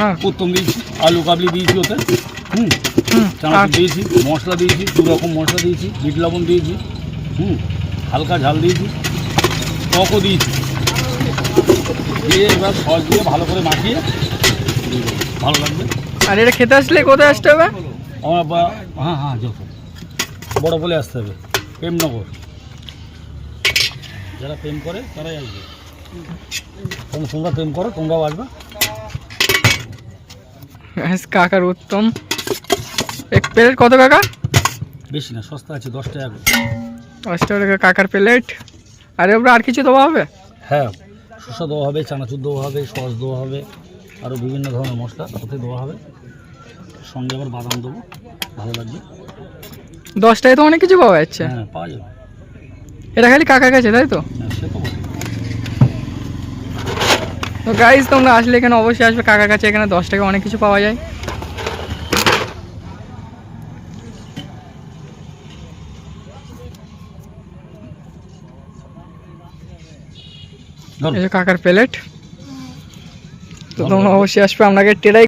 না প্রথম দিয়েছি আলু কাবলি দিয়েছি ওতে, চানাচুর দিয়েছি, মশলা দিয়েছি, 2 রকম মশলা দিয়েছি, বিট লবণ দিয়েছি, হালকা ঝাল দিয়েছি, টকও দিয়েছি, দিয়ে এবার সস দিয়ে ভালো করে মাখিয়ে ভালো লাগবে। আর এটা খেতে আসলে কোথায় আসতে হবে? আমার হ্যাঁ যত বড় বলে আসতে হবে, প্রেমনগর। যারা প্রেম করে তারাই আসবে, তোমরা প্রেম করো, তোমরাও আসবে। কাকার উত্তম। এক প্লেট কত কাকা? বেশি না, সস্তা আছে, 10 টাকা করে। 10 টাকা কাকার প্লেট। আর এবার আর কিছু দেওয়া হবে? হ্যাঁ, শসা দেওয়া হবে, চানাচুর দেওয়া হবে, সস দেওয়া হবে, আরও বিভিন্ন ধরনের মশলা ওতে দেওয়া হবে, সঙ্গে আবার বাদাম দেবো, ভালো লাগবে। 10 টাকায় তো অনেক কিছু পাওয়া যাচ্ছে। হ্যাঁ, পাওয়া যাবে। এটা খালি কাকার কাছে, তাই তো? হ্যাঁ, সে তো বটে। তো গাইজ তোমরা আসলে এখানে অবশ্যই আসবে কাকার কাছে, এখানে 10 টাকায় অনেক কিছু পাওয়া যায়। এই যে কাকার প্লেট, তো তোমরা অবশ্যই আসবে, আপনাকে টেরাই